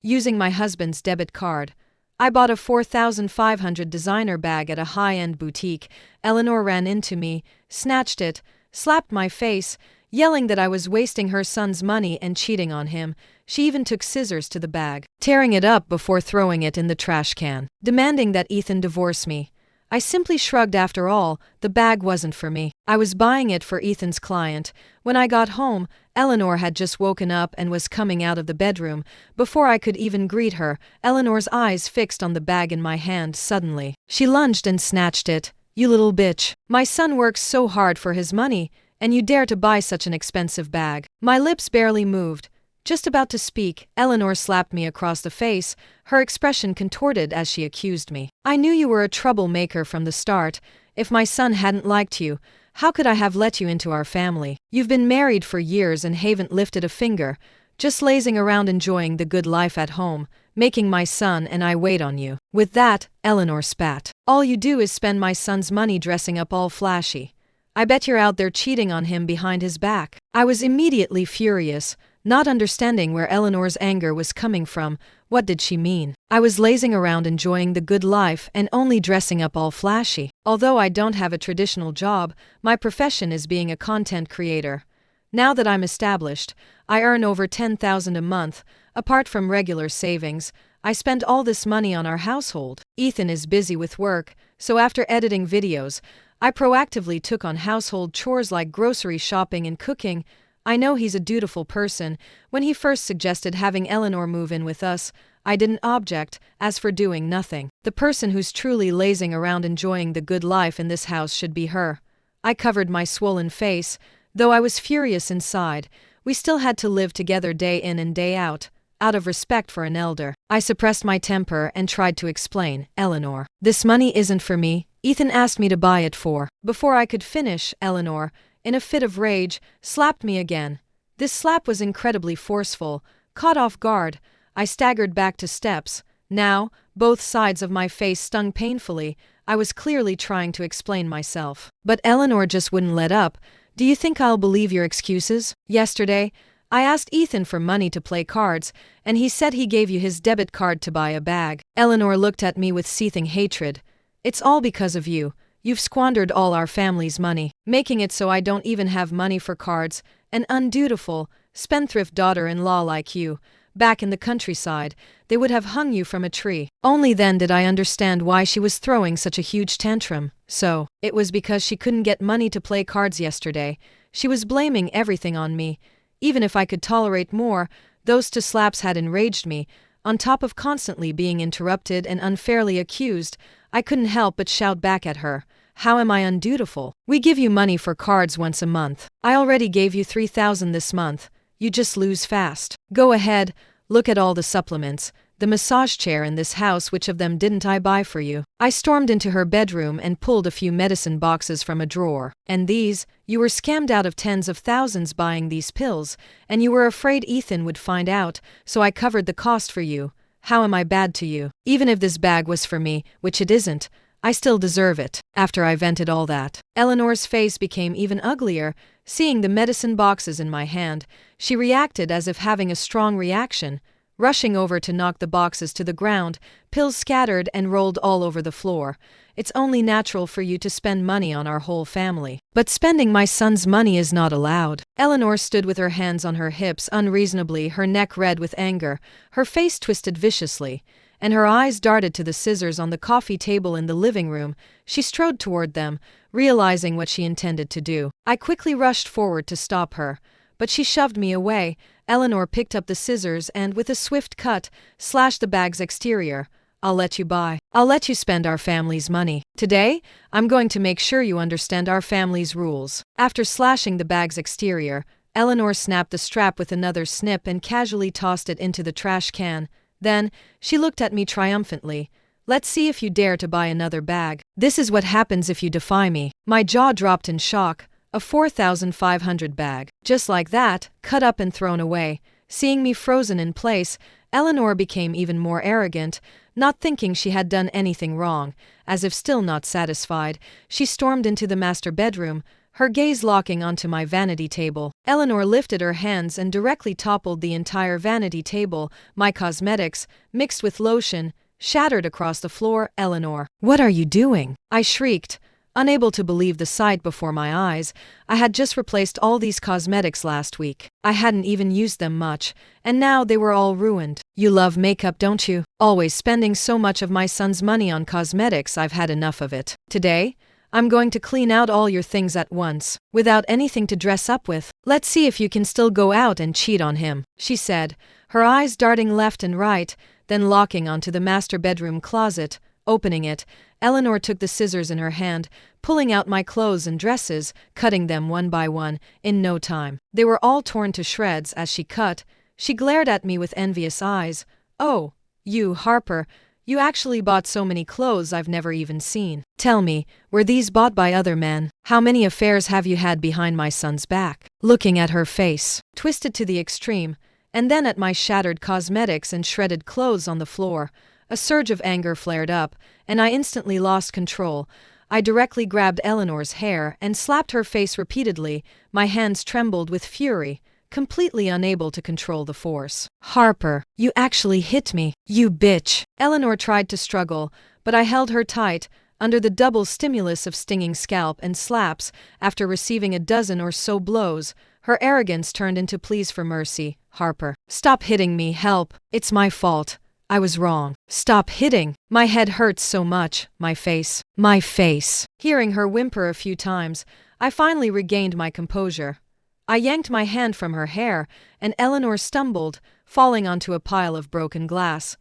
Using my husband's debit card, I bought a $4,500 designer bag at a high-end boutique. Eleanor ran into me, snatched it, slapped my face, yelling that I was wasting her son's money and cheating on him. She even took scissors to the bag, tearing it up before throwing it in the trash can, demanding that Ethan divorce me. I simply shrugged. After all, the bag wasn't for me. I was buying it for Ethan's client. When I got home, Eleanor had just woken up and was coming out of the bedroom. Before I could even greet her, Eleanor's eyes fixed on the bag in my hand. Suddenly, she lunged and snatched it. "You little bitch. My son works so hard for his money, and you dare to buy such an expensive bag." My lips barely moved. Just about to speak, Eleanor slapped me across the face, her expression contorted as she accused me. "I knew you were a troublemaker from the start. If my son hadn't liked you, how could I have let you into our family? You've been married for years and haven't lifted a finger, just lazing around enjoying the good life at home, making my son and I wait on you." With that, Eleanor spat. "All you do is spend my son's money dressing up all flashy. I bet you're out there cheating on him behind his back." I was immediately furious, not understanding where Eleanor's anger was coming from. What did she mean? I was lazing around enjoying the good life and only dressing up all flashy. Although I don't have a traditional job, my profession is being a content creator. Now that I'm established, I earn over $10,000 a month. Apart from regular savings, I spend all this money on our household. Ethan is busy with work, so after editing videos, I proactively took on household chores like grocery shopping and cooking. I know he's a dutiful person. When he first suggested having Eleanor move in with us, I didn't object. As for doing nothing, the person who's truly lazing around enjoying the good life in this house should be her. I covered my swollen face. Though I was furious inside, we still had to live together day in and day out of respect for an elder. I suppressed my temper and tried to explain. "Eleanor, this money isn't for me. Ethan asked me to buy it for." Before I could finish, Eleanor, in a fit of rage, slapped me again. This slap was incredibly forceful. Caught off guard, I staggered back to steps. Now, both sides of my face stung painfully. I was clearly trying to explain myself. But Eleanor just wouldn't let up. "Do you think I'll believe your excuses? Yesterday, I asked Ethan for money to play cards, and he said he gave you his debit card to buy a bag." Eleanor looked at me with seething hatred. "It's all because of you. You've squandered all our family's money, making it so I don't even have money for cards. An undutiful, spendthrift daughter-in-law like you. Back in the countryside, they would have hung you from a tree." Only then did I understand why she was throwing such a huge tantrum. So, it was because she couldn't get money to play cards yesterday. She was blaming everything on me. Even if I could tolerate more, those two slaps had enraged me. On top of constantly being interrupted and unfairly accused, I couldn't help but shout back at her. "How am I undutiful? We give you money for cards once a month. I already gave you $3,000 this month. You just lose fast. Go ahead, look at all the supplements, the massage chair in this house. Which of them didn't I buy for you?" I stormed into her bedroom and pulled a few medicine boxes from a drawer. "And these? You were scammed out of tens of thousands buying these pills, and you were afraid Ethan would find out, so I covered the cost for you. How am I bad to you? Even if this bag was for me, which it isn't, I still deserve it." After I vented all that, Eleanor's face became even uglier. Seeing the medicine boxes in my hand, she reacted as if having a strong reaction, rushing over to knock the boxes to the ground. Pills scattered and rolled all over the floor. "It's only natural for you to spend money on our whole family. But spending my son's money is not allowed." Eleanor stood with her hands on her hips unreasonably, her neck red with anger, her face twisted viciously, and her eyes darted to the scissors on the coffee table in the living room. She strode toward them, realizing what she intended to do. I quickly rushed forward to stop her, but she shoved me away. Eleanor picked up the scissors and, with a swift cut, slashed the bag's exterior. "I'll let you buy. I'll let you spend our family's money. Today, I'm going to make sure you understand our family's rules." After slashing the bag's exterior, Eleanor snapped the strap with another snip and casually tossed it into the trash can. Then, she looked at me triumphantly. "Let's see if you dare to buy another bag. This is what happens if you defy me." My jaw dropped in shock. A $4,500 bag. Just like that, cut up and thrown away. Seeing me frozen in place, Eleanor became even more arrogant. Not thinking she had done anything wrong, as if still not satisfied, she stormed into the master bedroom, her gaze locking onto my vanity table. Eleanor lifted her hands and directly toppled the entire vanity table. My cosmetics, mixed with lotion, shattered across the floor. Eleanor, what are you doing? I shrieked, unable to believe the sight before my eyes. I had just replaced all these cosmetics last week. I hadn't even used them much, and now they were all ruined. You love makeup, don't you? Always spending so much of my son's money on cosmetics. I've had enough of it. Today, I'm going to clean out all your things at once, without anything to dress up with. Let's see if you can still go out and cheat on him, she said, her eyes darting left and right, then locking onto the master bedroom closet. Opening it, Eleanor took the scissors in her hand, pulling out my clothes and dresses, cutting them one by one. In no time, they were all torn to shreds. As she cut, she glared at me with envious eyes. Oh, you, Harper, you actually bought so many clothes I've never even seen. Tell me, were these bought by other men? How many affairs have you had behind my son's back? Looking at her face, twisted to the extreme, and then at my shattered cosmetics and shredded clothes on the floor, a surge of anger flared up, and I instantly lost control. I directly grabbed Eleanor's hair and slapped her face repeatedly. My hands trembled with fury, completely unable to control the force. Harper, you actually hit me, you bitch. Eleanor tried to struggle, but I held her tight, under the double stimulus of stinging scalp and slaps. After receiving a dozen or so blows, her arrogance turned into pleas for mercy. Harper, stop hitting me, help. It's my fault. I was wrong. Stop hitting. My head hurts so much. My face. My face. Hearing her whimper a few times, I finally regained my composure. I yanked my hand from her hair, and Eleanor stumbled, falling onto a pile of broken glass.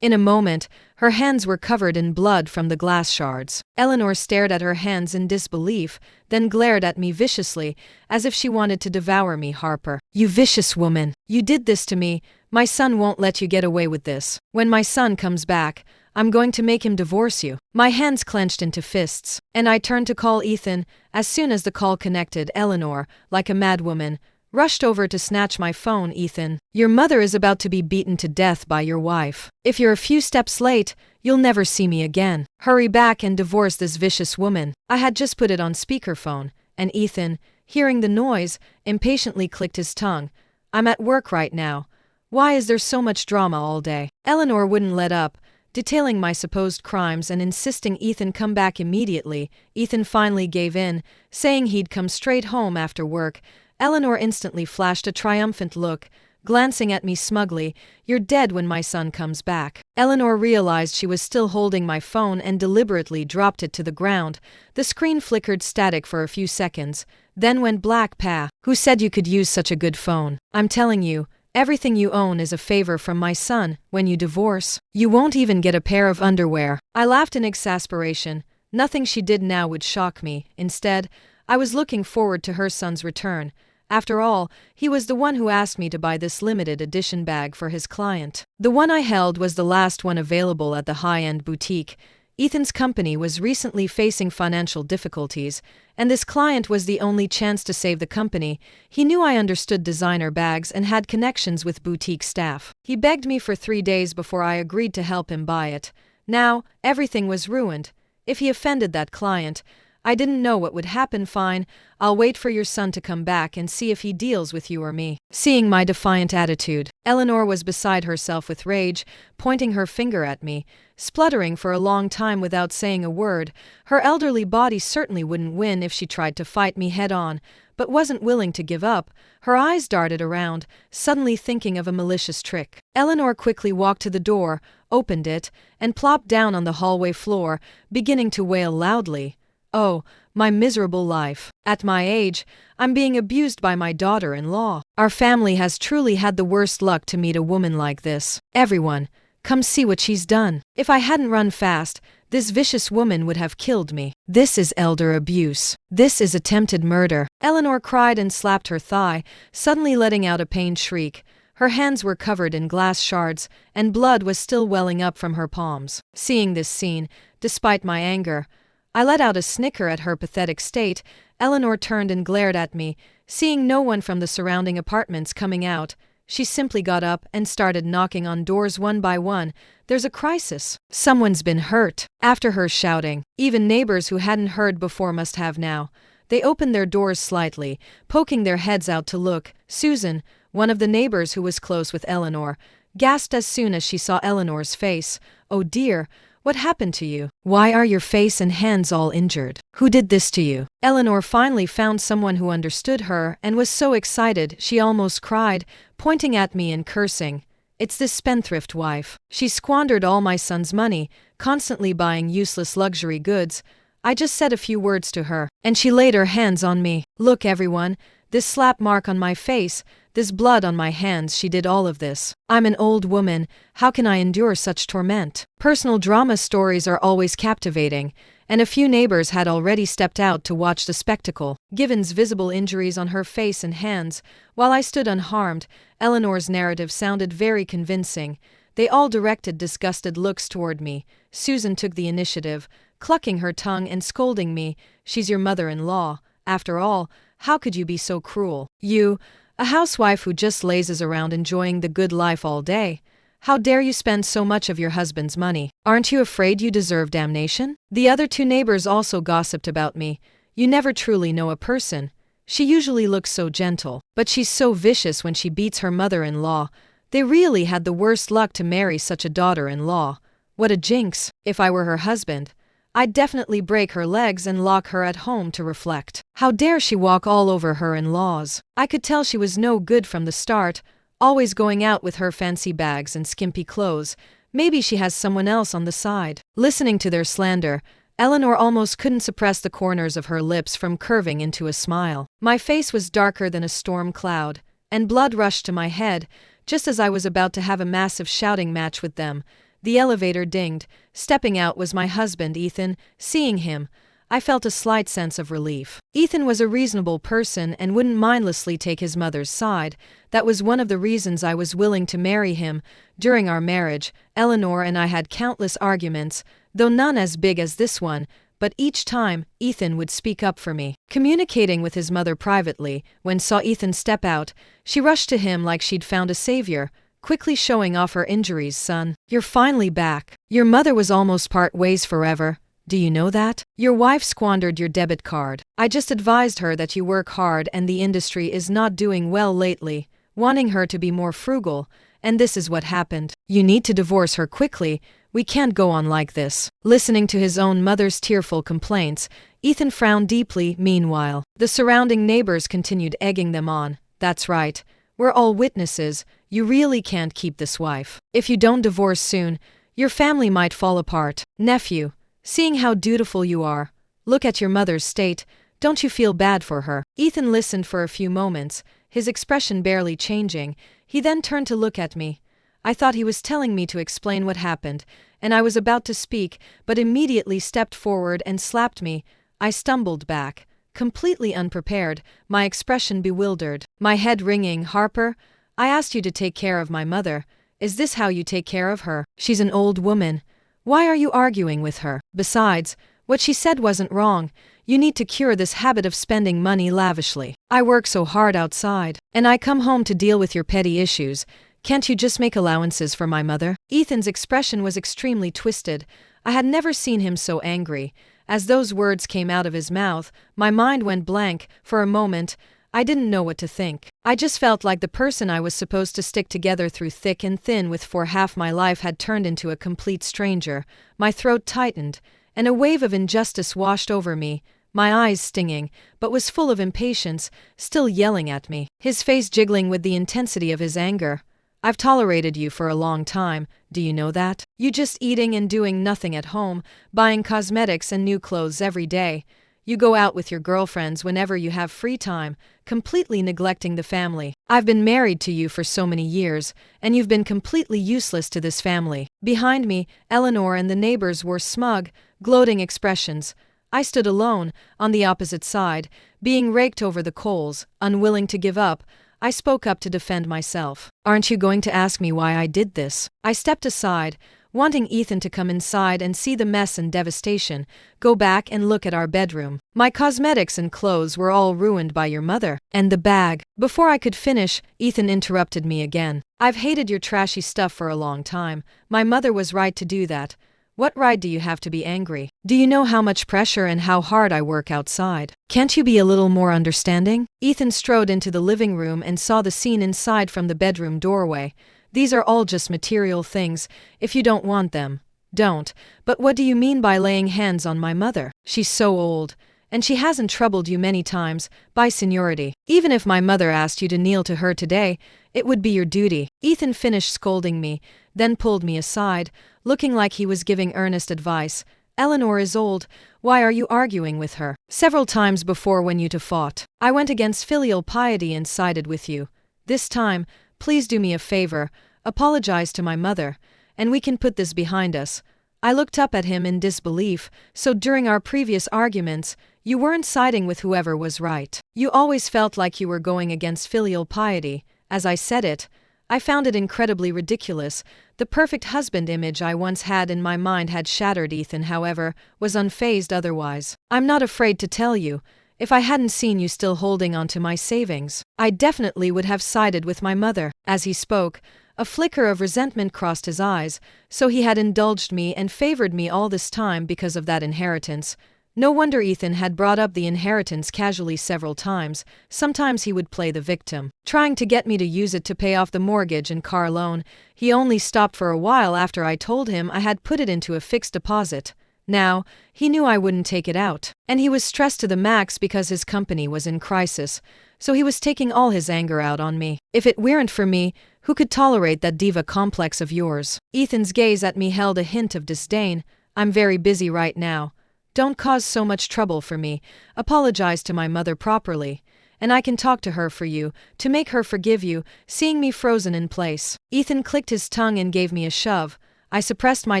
In a moment, her hands were covered in blood from the glass shards. Eleanor stared at her hands in disbelief, then glared at me viciously, as if she wanted to devour me. Harper, you vicious woman. You did this to me. My son won't let you get away with this. When my son comes back, I'm going to make him divorce you. My hands clenched into fists, and I turned to call Ethan. As soon as the call connected, Eleanor, like a madwoman, rushed over to snatch my phone. Ethan, your mother is about to be beaten to death by your wife. If you're a few steps late, you'll never see me again. Hurry back and divorce this vicious woman. I had just put it on speakerphone, and Ethan, hearing the noise, impatiently clicked his tongue. I'm at work right now. Why is there so much drama all day? Eleanor wouldn't let up, detailing my supposed crimes and insisting Ethan come back immediately. Ethan finally gave in, saying he'd come straight home after work. Eleanor instantly flashed a triumphant look, glancing at me smugly. You're dead when my son comes back. Eleanor realized she was still holding my phone and deliberately dropped it to the ground. The screen flickered static for a few seconds, then went black. Pa, who said you could use such a good phone? I'm telling you, everything you own is a favor from my son. When you divorce, you won't even get a pair of underwear. I laughed in exasperation. Nothing she did now would shock me. Instead, I was looking forward to her son's return. After all, he was the one who asked me to buy this limited edition bag for his client. The one I held was the last one available at the high-end boutique. Ethan's company was recently facing financial difficulties, and this client was the only chance to save the company. He knew I understood designer bags and had connections with boutique staff. He begged me for 3 days before I agreed to help him buy it. Now, everything was ruined. If he offended that client, I didn't know what would happen. Fine, I'll wait for your son to come back and see if he deals with you or me. Seeing my defiant attitude, Eleanor was beside herself with rage, pointing her finger at me, spluttering for a long time without saying a word. Her elderly body certainly wouldn't win if she tried to fight me head-on, but wasn't willing to give up. Her eyes darted around, suddenly thinking of a malicious trick. Eleanor quickly walked to the door, opened it, and plopped down on the hallway floor, beginning to wail loudly. Oh, my miserable life. At my age, I'm being abused by my daughter-in-law. Our family has truly had the worst luck to meet a woman like this. Everyone, come see what she's done. If I hadn't run fast, this vicious woman would have killed me. This is elder abuse. This is attempted murder. Eleanor cried and slapped her thigh, suddenly letting out a pained shriek. Her hands were covered in glass shards, and blood was still welling up from her palms. Seeing this scene, despite my anger, I let out a snicker at her pathetic state. Eleanor turned and glared at me. Seeing no one from the surrounding apartments coming out, she simply got up and started knocking on doors one by one. There's a crisis. Someone's been hurt. After her shouting, even neighbors who hadn't heard before must have now. They opened their doors slightly, poking their heads out to look. Susan, one of the neighbors who was close with Eleanor, gasped as soon as she saw Eleanor's face. "Oh dear, what happened to you? Why are your face and hands all injured? Who did this to you?" Eleanor finally found someone who understood her and was so excited she almost cried, pointing at me and cursing. "It's this spendthrift wife. She squandered all my son's money, constantly buying useless luxury goods. I just said a few words to her, and she laid her hands on me. Look everyone, this slap mark on my face, this blood on my hands, she did all of this. I'm an old woman, how can I endure such torment?" Personal drama stories are always captivating, and a few neighbors had already stepped out to watch the spectacle. Given's visible injuries on her face and hands, while I stood unharmed, Eleanor's narrative sounded very convincing. They all directed disgusted looks toward me. Susan took the initiative, clucking her tongue and scolding me. "She's your mother-in-law. After all, how could you be so cruel? You, a housewife who just lazes around enjoying the good life all day. How dare you spend so much of your husband's money? Aren't you afraid you deserve damnation?" The other two neighbors also gossiped about me. "You never truly know a person. She usually looks so gentle, but she's so vicious when she beats her mother-in-law. They really had the worst luck to marry such a daughter-in-law. What a jinx. If I were her husband, I'd definitely break her legs and lock her at home to reflect. How dare she walk all over her in-laws? I could tell she was no good from the start, always going out with her fancy bags and skimpy clothes. Maybe she has someone else on the side." Listening to their slander, Eleanor almost couldn't suppress the corners of her lips from curving into a smile. My face was darker than a storm cloud, and blood rushed to my head, just as I was about to have a massive shouting match with them. The elevator dinged. Stepping out was my husband, Ethan. Seeing him, I felt a slight sense of relief. Ethan was a reasonable person and wouldn't mindlessly take his mother's side. That was one of the reasons I was willing to marry him. During our marriage, Eleanor and I had countless arguments, though none as big as this one, but each time, Ethan would speak up for me. Communicating with his mother privately, when saw Ethan step out, she rushed to him like she'd found a savior, quickly showing off her injuries. "Son, you're finally back. Your mother was almost part ways forever. Do you know that? Your wife squandered your debit card. I just advised her that you work hard and the industry is not doing well lately, wanting her to be more frugal, and this is what happened. You need to divorce her quickly. We can't go on like this." Listening to his own mother's tearful complaints, Ethan frowned deeply. Meanwhile, the surrounding neighbors continued egging them on. "That's right. We're all witnesses. You really can't keep this wife. If you don't divorce soon, your family might fall apart. Nephew, seeing how dutiful you are, look at your mother's state. Don't you feel bad for her?" Ethan listened for a few moments, his expression barely changing. He then turned to look at me. I thought he was telling me to explain what happened, and I was about to speak, but immediately stepped forward and slapped me. I stumbled back, completely unprepared, my expression bewildered, my head ringing. "Harper, I asked you to take care of my mother. Is this how you take care of her? She's an old woman. Why are you arguing with her? Besides, what she said wasn't wrong. You need to cure this habit of spending money lavishly. I work so hard outside, and I come home to deal with your petty issues. Can't you just make allowances for my mother?" Ethan's expression was extremely twisted. I had never seen him so angry. As those words came out of his mouth, my mind went blank. For a moment, I didn't know what to think. I just felt like the person I was supposed to stick together through thick and thin with for half my life had turned into a complete stranger. My throat tightened, and a wave of injustice washed over me, my eyes stinging, but was full of impatience, still yelling at me, his face jiggling with the intensity of his anger. "I've tolerated you for a long time, do you know that? You just eating and doing nothing at home, buying cosmetics and new clothes every day. You go out with your girlfriends whenever you have free time, completely neglecting the family. I've been married to you for so many years, and you've been completely useless to this family." Behind me, Eleanor and the neighbors wore smug, gloating expressions. I stood alone, on the opposite side, being raked over the coals, unwilling to give up. I spoke up to defend myself. "Aren't you going to ask me why I did this?" I stepped aside, wanting Ethan to come inside and see the mess and devastation. "Go back and look at our bedroom. My cosmetics and clothes were all ruined by your mother. And the bag." Before I could finish, Ethan interrupted me again. "I've hated your trashy stuff for a long time. My mother was right to do that. What right do you have to be angry? Do you know how much pressure and how hard I work outside? Can't you be a little more understanding? Ethan strode into the living room and saw the scene inside from the bedroom doorway. These are all just material things. If you don't want them, don't. But what do you mean by laying hands on my mother? She's so old. And she hasn't troubled you many times, by seniority. Even if my mother asked you to kneel to her today, it would be your duty. Ethan finished scolding me, then pulled me aside, looking like he was giving earnest advice. Eleanor is old. Why are you arguing with her? Several times before when you two fought, I went against filial piety and sided with you. This time, please do me a favor, apologize to my mother, and we can put this behind us. I looked up at him in disbelief. So during our previous arguments, you weren't siding with whoever was right. You always felt like you were going against filial piety. As I said it, I found it incredibly ridiculous. The perfect husband image I once had in my mind had shattered. Ethan, however, was unfazed otherwise. I'm not afraid to tell you, if I hadn't seen you still holding on to my savings, I definitely would have sided with my mother. As he spoke, a flicker of resentment crossed his eyes. So he had indulged me and favored me all this time because of that inheritance. No wonder Ethan had brought up the inheritance casually several times. Sometimes he would play the victim, trying to get me to use it to pay off the mortgage and car loan. He only stopped for a while after I told him I had put it into a fixed deposit. Now, he knew I wouldn't take it out, and he was stressed to the max because his company was in crisis, so he was taking all his anger out on me. If it weren't for me, who could tolerate that diva complex of yours? Ethan's gaze at me held a hint of disdain. I'm very busy right now. Don't cause so much trouble for me. Apologize to my mother properly, and I can talk to her for you, to make her forgive you. Seeing me frozen in place, Ethan clicked his tongue and gave me a shove. I suppressed my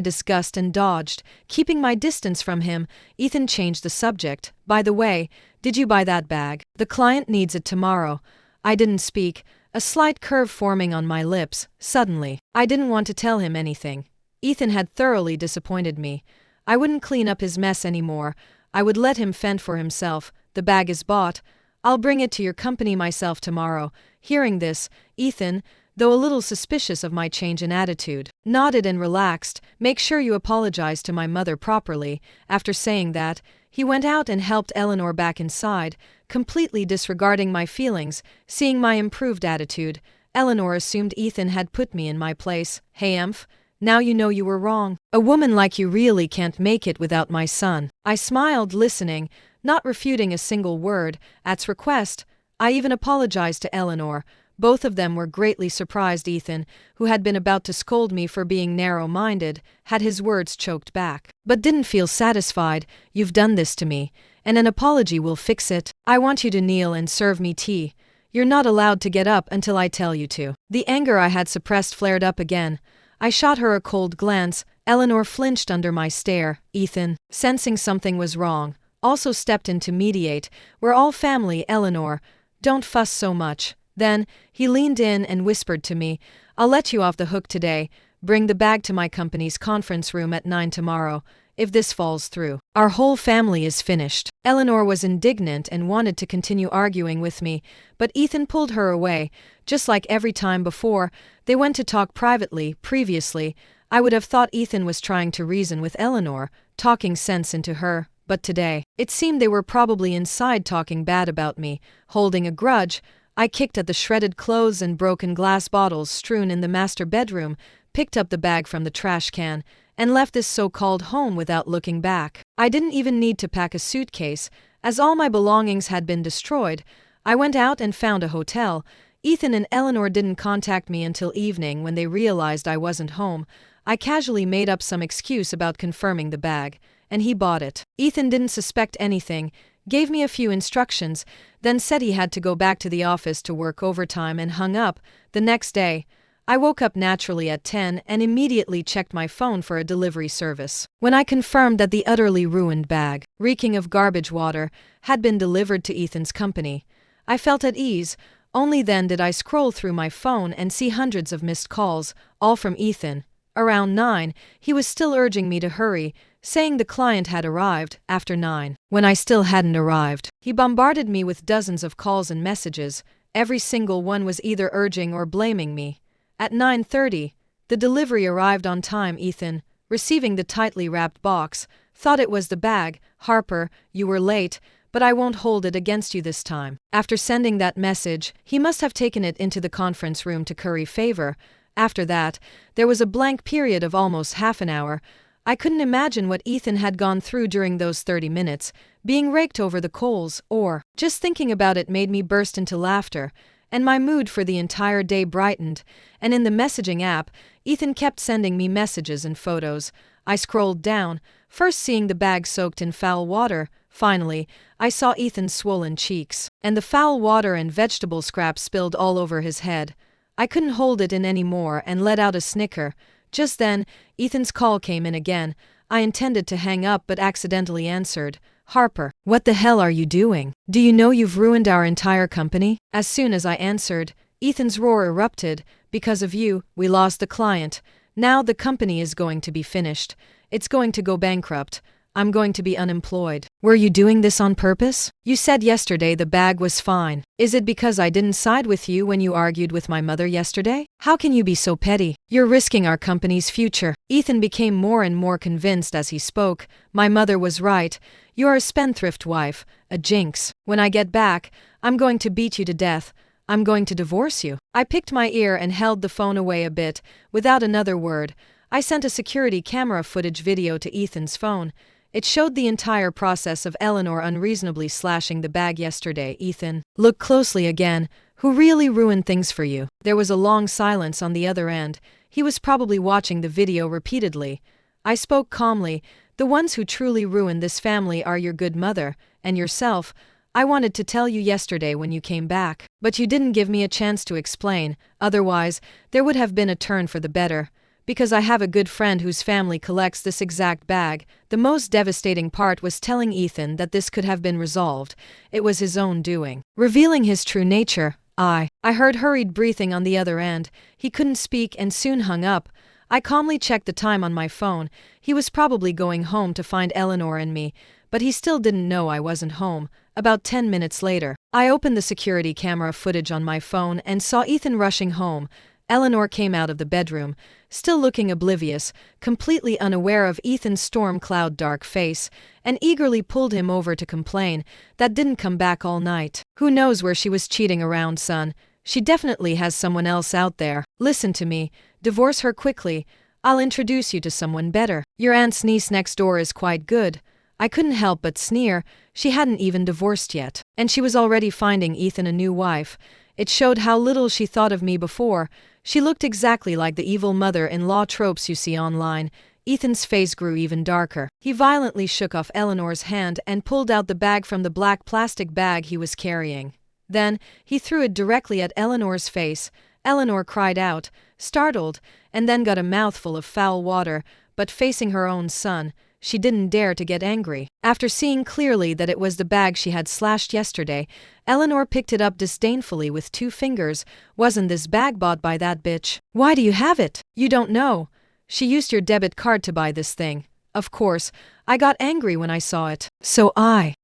disgust and dodged, keeping my distance from him. Ethan changed the subject. By the way, did you buy that bag? The client needs it tomorrow. I didn't speak, a slight curve forming on my lips. Suddenly, I didn't want to tell him anything. Ethan had thoroughly disappointed me. I wouldn't clean up his mess anymore. I would let him fend for himself. The bag is bought. I'll bring it to your company myself tomorrow. Hearing this, Ethan, though a little suspicious of my change in attitude, nodded and relaxed. Make sure you apologize to my mother properly. After saying that, he went out and helped Eleanor back inside, completely disregarding my feelings. Seeing my improved attitude, Eleanor assumed Ethan had put me in my place. Hey, Emph. Now you know you were wrong. A woman like you really can't make it without my son. I smiled, listening, not refuting a single word. At's request, I even apologized to Eleanor. Both of them were greatly surprised. Ethan, who had been about to scold me for being narrow-minded, had his words choked back, but didn't feel satisfied. You've done this to me, and an apology will fix it. I want you to kneel and serve me tea. You're not allowed to get up until I tell you to. The anger I had suppressed flared up again. I shot her a cold glance. Eleanor flinched under my stare. Ethan, sensing something was wrong, also stepped in to mediate. We're all family, Eleanor. Don't fuss so much. Then, he leaned in and whispered to me, I'll let you off the hook today. Bring the bag to my company's conference room at 9 tomorrow. If this falls through, our whole family is finished. Eleanor was indignant and wanted to continue arguing with me, but Ethan pulled her away. Just like every time before, they went to talk privately. Previously, I would have thought Ethan was trying to reason with Eleanor, talking sense into her, but today, it seemed they were probably inside talking bad about me, holding a grudge. I kicked at the shredded clothes and broken glass bottles strewn in the master bedroom, picked up the bag from the trash can, and left this so-called home without looking back. I didn't even need to pack a suitcase, as all my belongings had been destroyed. I went out and found a hotel. Ethan and Eleanor didn't contact me until evening when they realized I wasn't home. I casually made up some excuse about confirming the bag, and he bought it. Ethan didn't suspect anything, gave me a few instructions, then said he had to go back to the office to work overtime and hung up. The next day, I woke up naturally at 10 and immediately checked my phone for a delivery service. When I confirmed that the utterly ruined bag, reeking of garbage water, had been delivered to Ethan's company, I felt at ease. Only then did I scroll through my phone and see hundreds of missed calls, all from Ethan. Around 9, he was still urging me to hurry, saying the client had arrived. After 9, when I still hadn't arrived, he bombarded me with dozens of calls and messages. Every single one was either urging or blaming me. At 9:30, the delivery arrived on time. Ethan, receiving the tightly wrapped box. Thought it was the bag. Harper, you were late, but I won't hold it against you this time. After sending that message, he must have taken it into the conference room to curry favor. After that, there was a blank period of almost half an hour. I couldn't imagine what Ethan had gone through during those 30 minutes, being raked over the coals, or just thinking about it made me burst into laughter, and my mood for the entire day brightened. And in the messaging app, Ethan kept sending me messages and photos. I scrolled down, first seeing the bag soaked in foul water. Finally, I saw Ethan's swollen cheeks, and the foul water and vegetable scraps spilled all over his head. I couldn't hold it in anymore and let out a snicker. Just then, Ethan's call came in again. I intended to hang up but accidentally answered. Harper, what the hell are you doing? Do you know you've ruined our entire company? As soon as I answered, Ethan's roar erupted. Because of you, we lost the client. Now the company is going to be finished. It's going to go bankrupt. I'm going to be unemployed. Were you doing this on purpose? You said yesterday the bag was fine. Is it because I didn't side with you when you argued with my mother yesterday? How can you be so petty? You're risking our company's future. Ethan became more and more convinced as he spoke. My mother was right. You're a spendthrift wife, a jinx. When I get back, I'm going to beat you to death. I'm going to divorce you. I picked my ear and held the phone away a bit. Without another word, I sent a security camera footage video to Ethan's phone. It showed the entire process of Eleanor unreasonably slashing the bag yesterday. Ethan, look closely again. Who really ruined things for you? There was a long silence on the other end. He was probably watching the video repeatedly. I spoke calmly. The ones who truly ruined this family are your good mother, and yourself. I wanted to tell you yesterday when you came back, but you didn't give me a chance to explain. Otherwise, there would have been a turn for the better. Because I have a good friend whose family collects this exact bag. The most devastating part was telling Ethan that this could have been resolved. It was his own doing. Revealing his true nature, I heard hurried breathing on the other end. He couldn't speak and soon hung up. I calmly checked the time on my phone. He was probably going home to find Eleanor and me, but he still didn't know I wasn't home. About 10 minutes later, I opened the security camera footage on my phone and saw Ethan rushing home. Eleanor came out of the bedroom, still looking oblivious, completely unaware of Ethan's storm cloud dark face, and eagerly pulled him over to complain. That didn't come back all night. Who knows where she was cheating around, son? She definitely has someone else out there. Listen to me. Divorce her quickly. I'll introduce you to someone better. Your aunt's niece next door is quite good. I couldn't help but sneer. She hadn't even divorced yet, and she was already finding Ethan a new wife. It showed how little she thought of me before. She looked exactly like the evil mother-in-law tropes you see online. Ethan's face grew even darker. He violently shook off Eleanor's hand and pulled out the bag from the black plastic bag he was carrying. Then, he threw it directly at Eleanor's face. Eleanor cried out, startled, and then got a mouthful of foul water, but facing her own son, she didn't dare to get angry. After seeing clearly that it was the bag she had slashed yesterday, Eleanor picked it up disdainfully with 2 fingers. Wasn't this bag bought by that bitch? Why do you have it? You don't know. She used your debit card to buy this thing. Of course, I got angry when I saw it. So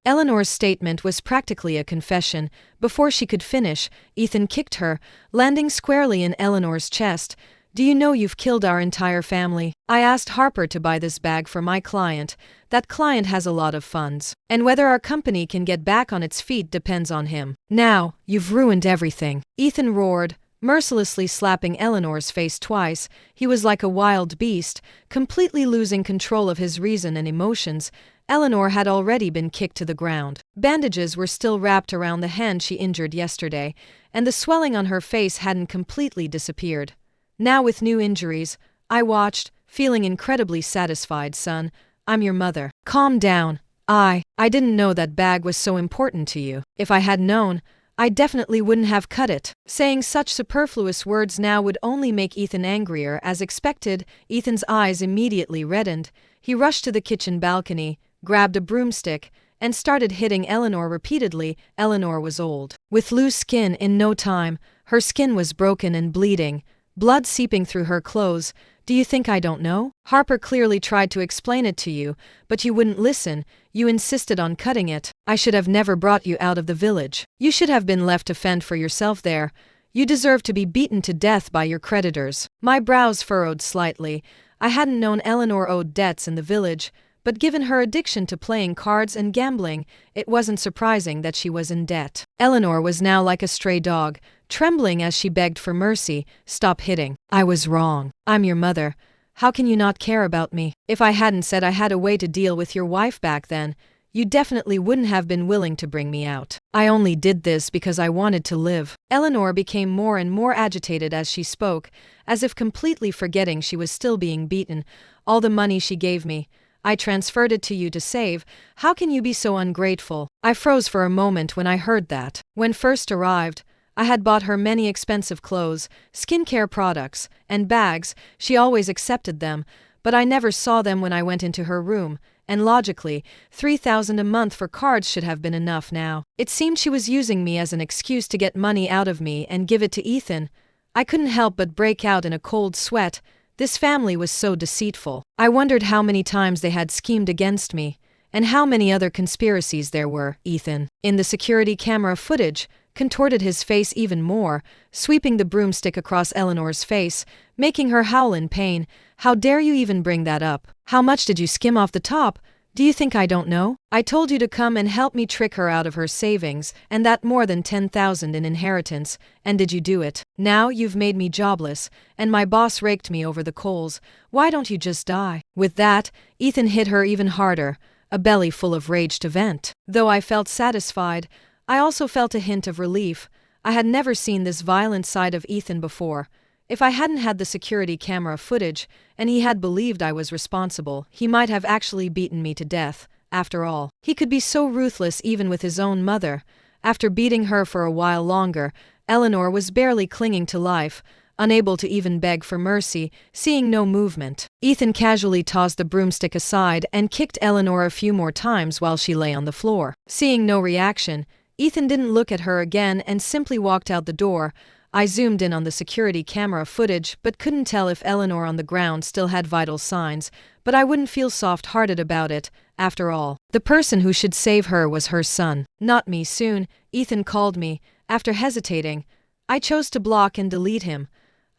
Eleanor's statement was practically a confession. Before she could finish, Ethan kicked her, landing squarely in Eleanor's chest. Do you know you've killed our entire family? I asked Harper to buy this bag for my client. That client has a lot of funds, and whether our company can get back on its feet depends on him. Now, you've ruined everything. Ethan roared, mercilessly slapping Eleanor's face twice. He was like a wild beast, completely losing control of his reason and emotions. Eleanor had already been kicked to the ground. Bandages were still wrapped around the hand she injured yesterday, and the swelling on her face hadn't completely disappeared. Now with new injuries, I watched, feeling incredibly satisfied. Son, I'm your mother. Calm down. I didn't know that bag was so important to you. If I had known, I definitely wouldn't have cut it. Saying such superfluous words now would only make Ethan angrier. As expected, Ethan's eyes immediately reddened. He rushed to the kitchen balcony, grabbed a broomstick, and started hitting Eleanor repeatedly. Eleanor was old, with loose skin. In no time, her skin was broken and bleeding, blood seeping through her clothes. Do you think I don't know? Harper clearly tried to explain it to you, but you wouldn't listen. You insisted on cutting it. I should have never brought you out of the village. You should have been left to fend for yourself there. You deserve to be beaten to death by your creditors. My brows furrowed slightly. I hadn't known Eleanor owed debts in the village, but given her addiction to playing cards and gambling, it wasn't surprising that she was in debt. Eleanor was now like a stray dog, trembling as she begged for mercy. "Stop hitting. I was wrong. I'm your mother. How can you not care about me? If I hadn't said I had a way to deal with your wife back then, you definitely wouldn't have been willing to bring me out. I only did this because I wanted to live." Eleanor became more and more agitated as she spoke, as if completely forgetting she was still being beaten. "All the money she gave me, I transferred it to you to save. How can you be so ungrateful?" I froze for a moment when I heard that. When first arrived, I had bought her many expensive clothes, skincare products, and bags. She always accepted them, but I never saw them when I went into her room, and logically, $3,000 a month for cards should have been enough now. It seemed she was using me as an excuse to get money out of me and give it to Ethan. I couldn't help but break out in a cold sweat. This family was so deceitful. I wondered how many times they had schemed against me, and how many other conspiracies there were. Ethan, in the security camera footage, contorted his face even more, sweeping the broomstick across Eleanor's face, making her howl in pain. "How dare you even bring that up? How much did you skim off the top? Do you think I don't know? I told you to come and help me trick her out of her savings, and that more than $10,000 in inheritance, and did you do it? Now you've made me jobless, and my boss raked me over the coals. Why don't you just die?" With that, Ethan hit her even harder, a belly full of rage to vent. Though I felt satisfied, I also felt a hint of relief. I had never seen this violent side of Ethan before. If I hadn't had the security camera footage, and he had believed I was responsible, he might have actually beaten me to death. After all, he could be so ruthless even with his own mother. After beating her for a while longer, Eleanor was barely clinging to life, unable to even beg for mercy, seeing no movement. Ethan casually tossed the broomstick aside and kicked Eleanor a few more times while she lay on the floor. Seeing no reaction, Ethan didn't look at her again and simply walked out the door. I zoomed in on the security camera footage but couldn't tell if Eleanor on the ground still had vital signs, but I wouldn't feel soft-hearted about it. After all, the person who should save her was her son, not me. Soon, Ethan called me. After hesitating, I chose to block and delete him.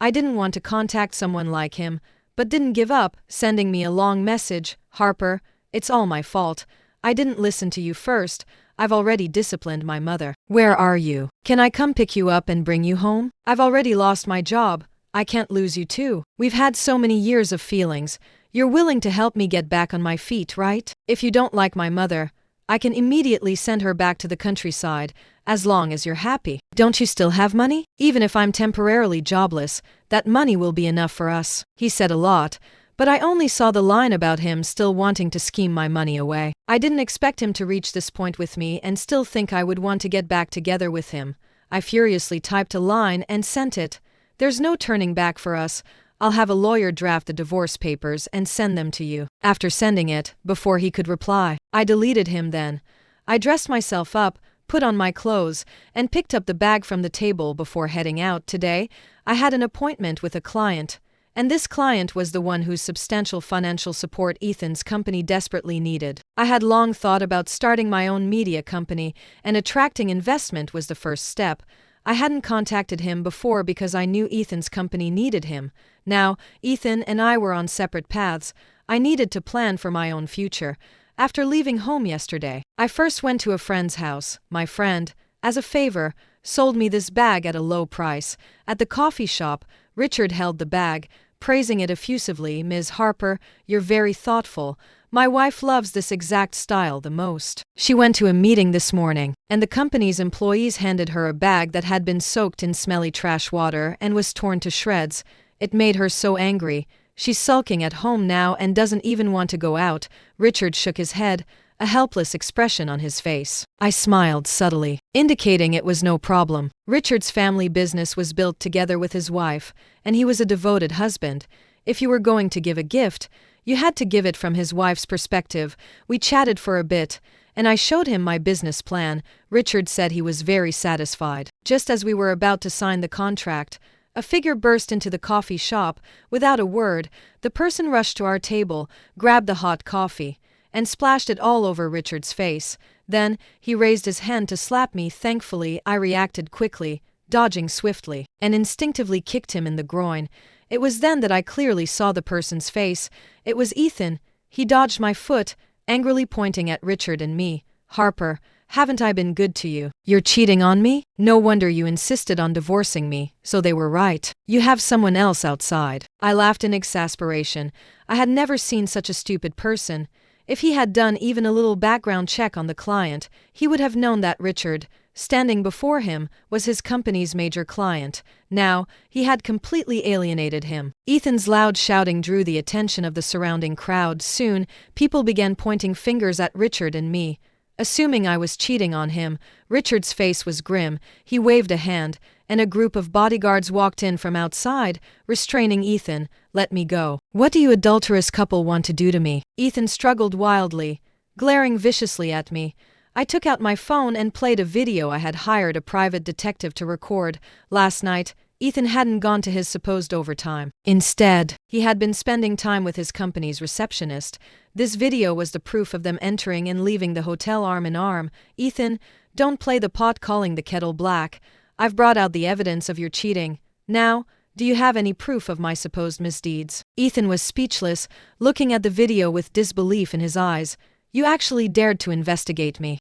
I didn't want to contact someone like him, but didn't give up, sending me a long message. "Harper, it's all my fault. I didn't listen to you first. I've already disciplined my mother. Where are you? Can I come pick you up and bring you home? I've already lost my job. I can't lose you too. We've had so many years of feelings. You're willing to help me get back on my feet, right? If you don't like my mother, I can immediately send her back to the countryside, as long as you're happy. Don't you still have money? Even if I'm temporarily jobless, that money will be enough for us." He said a lot, but I only saw the line about him still wanting to scheme my money away. I didn't expect him to reach this point with me and still think I would want to get back together with him. I furiously typed a line and sent it. "There's no turning back for us. I'll have a lawyer draft the divorce papers and send them to you." After sending it, before he could reply, I deleted him then. I dressed myself up, put on my clothes, and picked up the bag from the table before heading out. Today, I had an appointment with a client. And this client was the one whose substantial financial support Ethan's company desperately needed. I had long thought about starting my own media company, and attracting investment was the first step. I hadn't contacted him before because I knew Ethan's company needed him. Now, Ethan and I were on separate paths. I needed to plan for my own future. After leaving home yesterday, I first went to a friend's house. My friend, as a favor, sold me this bag at a low price. At the coffee shop, Richard held the bag, praising it effusively. "Ms. Harper, you're very thoughtful. My wife loves this exact style the most. She went to a meeting this morning, and the company's employees handed her a bag that had been soaked in smelly trash water and was torn to shreds. It made her so angry. She's sulking at home now and doesn't even want to go out." Richard shook his head, a helpless expression on his face. I smiled subtly, indicating it was no problem. Richard's family business was built together with his wife, and he was a devoted husband. If you were going to give a gift, you had to give it from his wife's perspective. We chatted for a bit, and I showed him my business plan. Richard said he was very satisfied. Just as we were about to sign the contract, a figure burst into the coffee shop. Without a word, the person rushed to our table, grabbed the hot coffee, and splashed it all over Richard's face. Then, he raised his hand to slap me. Thankfully, I reacted quickly, dodging swiftly, and instinctively kicked him in the groin. It was then that I clearly saw the person's face. It was Ethan. He dodged my foot, angrily pointing at Richard and me. "Harper, haven't I been good to you? You're cheating on me? No wonder you insisted on divorcing me, so they were right. You have someone else outside." I laughed in exasperation. I had never seen such a stupid person. If he had done even a little background check on the client, he would have known that Richard, standing before him, was his company's major client. Now, he had completely alienated him. Ethan's loud shouting drew the attention of the surrounding crowd. Soon, people began pointing fingers at Richard and me. Assuming I was cheating on him, Richard's face was grim. He waved a hand, and a group of bodyguards walked in from outside, restraining Ethan. "Let me go. What do you adulterous couple want to do to me?" Ethan struggled wildly, glaring viciously at me. I took out my phone and played a video I had hired a private detective to record. Last night, Ethan hadn't gone to his supposed overtime. Instead, he had been spending time with his company's receptionist. This video was the proof of them entering and leaving the hotel arm in arm. "Ethan, don't play the pot calling the kettle black. I've brought out the evidence of your cheating. Now, do you have any proof of my supposed misdeeds?" Ethan was speechless, looking at the video with disbelief in his eyes. "You actually dared to investigate me.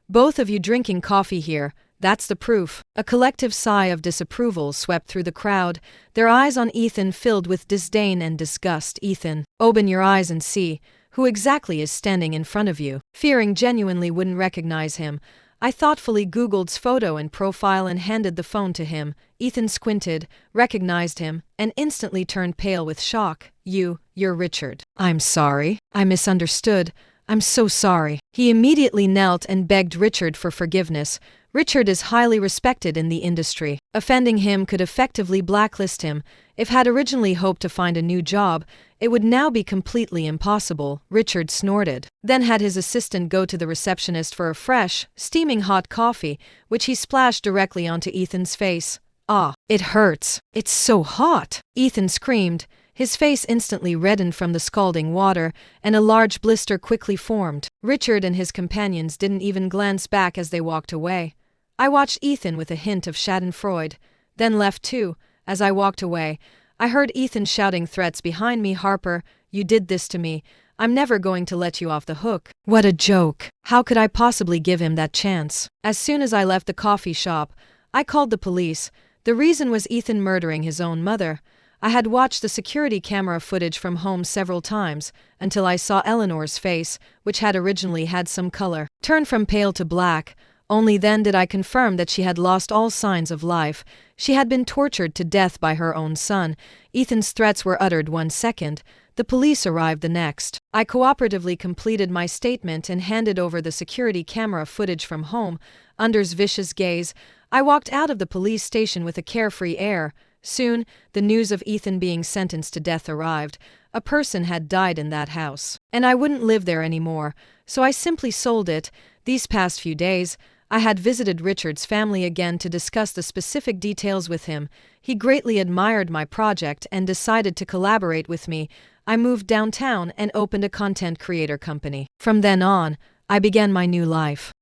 Both of you drinking coffee here. That's the proof." A collective sigh of disapproval swept through the crowd, their eyes on Ethan filled with disdain and disgust. "Ethan, open your eyes and see. Who exactly is standing in front of you?" Fearing genuinely wouldn't recognize him, I thoughtfully Googled his photo and profile and handed the phone to him. Ethan squinted, recognized him, and instantly turned pale with shock. You're Richard." "I'm sorry. I misunderstood. I'm so sorry." He immediately knelt and begged Richard for forgiveness. Richard is highly respected in the industry. Offending him could effectively blacklist him. If had originally hoped to find a new job, it would now be completely impossible. Richard snorted, then had his assistant go to the receptionist for a fresh, steaming hot coffee, which he splashed directly onto Ethan's face. "Ah, it hurts. It's so hot!" Ethan screamed. His face instantly reddened from the scalding water, and a large blister quickly formed. Richard and his companions didn't even glance back as they walked away. I watched Ethan with a hint of schadenfreude, then left too. As I walked away, I heard Ethan shouting threats behind me. "Harper, you did this to me. I'm never going to let you off the hook." What a joke. How could I possibly give him that chance? As soon as I left the coffee shop, I called the police. The reason was Ethan murdering his own mother. I had watched the security camera footage from home several times, until I saw Eleanor's face, which had originally had some color, turn from pale to black. Only then did I confirm that she had lost all signs of life. She had been tortured to death by her own son. Ethan's threats were uttered 1 second. The police arrived the next. I cooperatively completed my statement and handed over the security camera footage from home. Under his vicious gaze, I walked out of the police station with a carefree air. Soon, the news of Ethan being sentenced to death arrived. A person had died in that house, and I wouldn't live there anymore, so I simply sold it. These past few days, I had visited Richard's family again to discuss the specific details with him. He greatly admired my project and decided to collaborate with me. I moved downtown and opened a content creator company. From then on, I began my new life.